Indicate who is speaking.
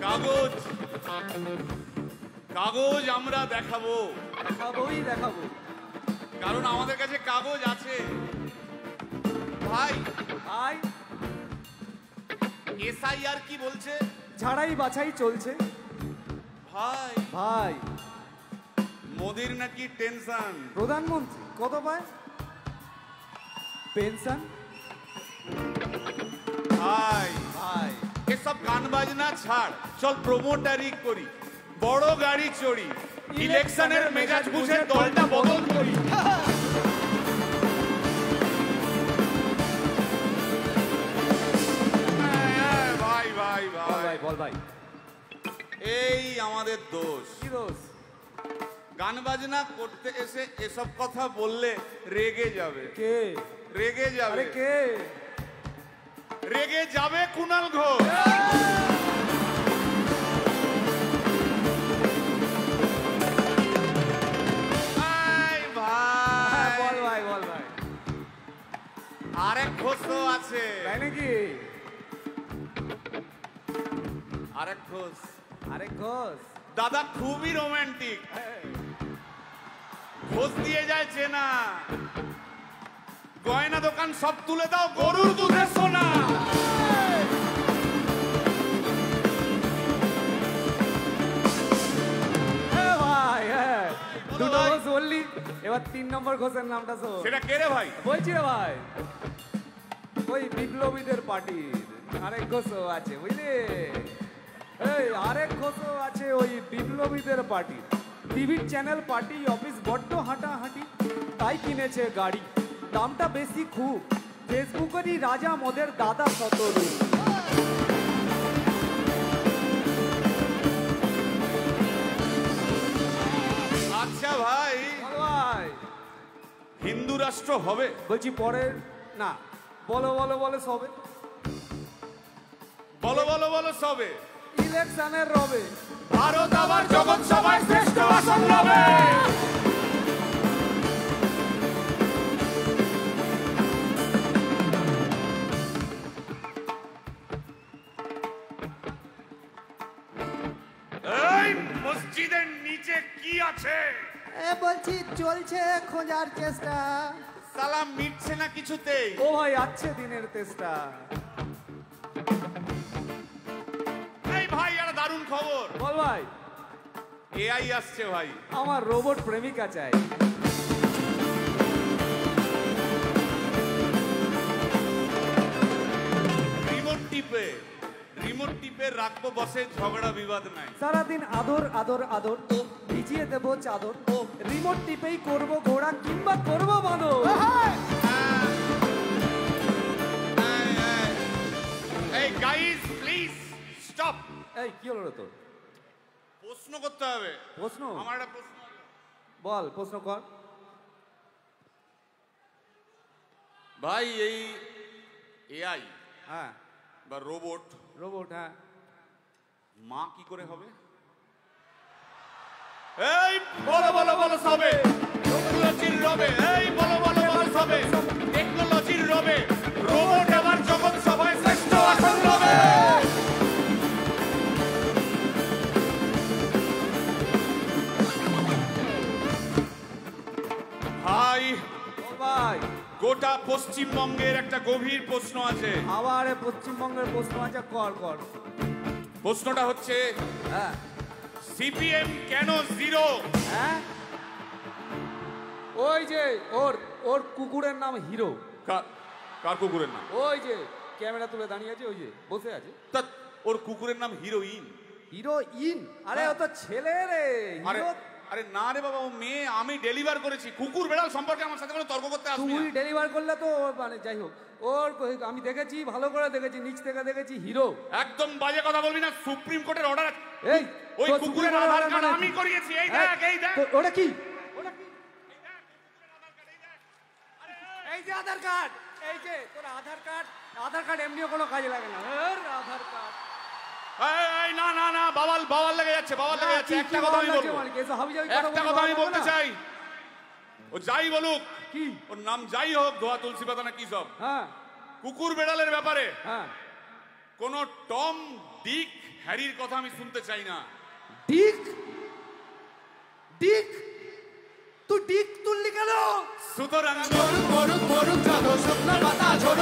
Speaker 1: কাগজ কাগজ আমরা দেখাবো,
Speaker 2: দেখাবো,
Speaker 1: কারণ আমাদের কাছে কাগজ আছে। ভাই
Speaker 2: ভাই
Speaker 1: এসআইআর কি বলছে?
Speaker 2: ঝাড়াই বাছাই চলছে।
Speaker 1: ভাই
Speaker 2: ভাই
Speaker 1: মোদির নাকি টেনশন।
Speaker 2: প্রধানমন্ত্রী কত পায় পেনশন?
Speaker 1: ভাই
Speaker 2: ভাই
Speaker 1: এসব গান বাজনা ছাড়, চল প্রমোটারি করি, বড় গাড়ি চড়ি, ইলেকশনের মেজাজ বুঝে দলটা বদল করি। ভাই ভাই ভাই
Speaker 2: বল ভাই,
Speaker 1: এই আমাদের দোষ।
Speaker 2: কি দোষ?
Speaker 1: গান বাজনা করতে এসে এসব কথা বললে রেগে যাবে।
Speaker 2: কে
Speaker 1: রেগে যাবে?
Speaker 2: আরে কে
Speaker 1: রেগে যাবে? কুণাল ঘোষ।
Speaker 2: বল ভাই, বল ভাই।
Speaker 1: আরেক ঘোষ তো আছে।
Speaker 2: তাই নাকি?
Speaker 1: আরেক ঘোষ,
Speaker 2: আরেক ঘোষ
Speaker 1: দাদা খুবই রোমান্টিক। ঘোষ দিয়ে যায় চেনা, গয়না দোকান সব তুলে দাও, গরুর দুধের সোনা।
Speaker 2: ভাই দুটো ঘোষ বললি, এবার 3 নম্বর ঘোষের নামটা শোন।
Speaker 1: সেটা কে রে ভাই?
Speaker 2: বলছি রে ভাই, ওই বিপ্লবীদের পার্টির আরেক ঘোষও আছে বুঝলি। এই আরেক ঘোষও আছে ওই বিপ্লবীদের পার্টির। টিভির চ্যানেল, পার্টি অফিস বড্ড হাঁটাহাঁটি, তাই কিনেছে গাড়ি, দামটা বেশি খুব, ফেসবুকেরই রাজা মদের দাদা শতরূপ।
Speaker 1: আচ্ছা ভাই,
Speaker 2: ভাই
Speaker 1: হিন্দু রাষ্ট্র হবে?
Speaker 2: বলছি পরে না, বলো বলো বলো সবে,
Speaker 1: বলো বলো বলো সবে।
Speaker 2: ইলেকশনের রবে
Speaker 1: ভারত আবার জগৎ সভায় শ্রেষ্ঠ আসন রবে। এই মসজিদের নিচে কি আছে?
Speaker 2: বলছি চলছে খোঁজার চেষ্টা।
Speaker 1: সালাম মিটছে না কিছুতেই।
Speaker 2: ও ভাই আছে দিনের চেষ্টা।
Speaker 1: এই ভাই একটা দারুণ খবর।
Speaker 2: বল ভাই।
Speaker 1: এআই আসছে ভাই।
Speaker 2: আমার রোবট প্রেমিকা চাই।
Speaker 1: রিমোট টিপে রাখবো বসে, ঝগড়া বিবাদ নাই।
Speaker 2: সারাদিন আদর আদর আদর, ভিজিয়ে দেবো চাদর, রিমোট টিপেই করবো ঘোড়া কিংবা করবো বাঁদর।
Speaker 1: এই গাইস প্লিজ স্টপ।
Speaker 2: এই কি হলো রে তোর?
Speaker 1: প্রশ্ন করতে হবে।
Speaker 2: প্রশ্ন?
Speaker 1: আমার একটা প্রশ্ন।
Speaker 2: বল প্রশ্ন কর
Speaker 1: ভাই। এই এআই
Speaker 2: হ্যাঁ
Speaker 1: বা রোবট,
Speaker 2: হ্যাঁ,
Speaker 1: মা কি করে হবে? এই বলো বলো বলো সবে, টেকনোলজির রবে। এই বলো বলো বলো সবে, টেকনোলজির রবে, রোবট আবার জগৎ সভায় শ্রেষ্ঠ আসন রবে। ভাই
Speaker 2: ভাই
Speaker 1: গোটা পশ্চিমবঙ্গের একটা গভীর প্রশ্ন আছে।
Speaker 2: আবার পশ্চিমবঙ্গের প্রশ্ন আছে, কর কর।
Speaker 1: প্রশ্নটা হচ্ছে,
Speaker 2: হ্যাঁ
Speaker 1: সিপিএম কেন জিরো?
Speaker 2: হ্যাঁ, ওই যে ওর কুকুরের নাম হিরো।
Speaker 1: কার কুকুরের নাম?
Speaker 2: ওই যে ক্যামেরা তুলে দাঁড়িয়ে আছে, ওই যে বসে আছে।
Speaker 1: তা ওর কুকুরের নাম হিরোইন।
Speaker 2: হিরোইন? আরে ও তো ছেলে রে।
Speaker 1: আরে আরে না রে বাবা, ও মেয়ে। আমি ডেলিভার করেছি। কুকুর বেড়াল সম্পর্কে আমার সাথে কোনো তর্ক করতে আসবি না।
Speaker 2: তুই ডেলিভার করলে তো মানে যাই হোক, ওর আমি দেখেছি, ভালো করে দেখেছি, নিচ থেকে দেখেছি, হিরো।
Speaker 1: একদম বাজে কথা বলবি না। সুপ্রিম কোর্টের অর্ডার আছে।
Speaker 2: এই
Speaker 1: ওই কুকুরের আধার কার্ড আমি করিয়েছি। এই দেখ, এই দেখ।
Speaker 2: ওটা কি? এই যে আধার কার্ড, এই যে তোর আধার কার্ড এমনিও কোনো কাজে লাগে না। আধার কার্ড।
Speaker 1: এই না না না, বাবাল বাবাল লেগে যাচ্ছে, বাবাল লেগে যাচ্ছে। একটা কথা আমি বলবো, একটা কথা আমি বলতে চাই। ও যাই বলুক,
Speaker 2: কি
Speaker 1: ওর নাম যাই হোক, ধোয়া তুলসী পাতা না কি সব,
Speaker 2: হ্যাঁ
Speaker 1: কুকুর বেড়ালের ব্যাপারে
Speaker 2: হ্যাঁ
Speaker 1: কোন টম ডিক হ্যারির কথা আমি শুনতে চাই না।
Speaker 3: ডিক ডিক তুই ডিক তুললি কেন?
Speaker 1: সুতরাং
Speaker 3: মরুক মরুক মরুক যত শুকনো পাতা ঝরে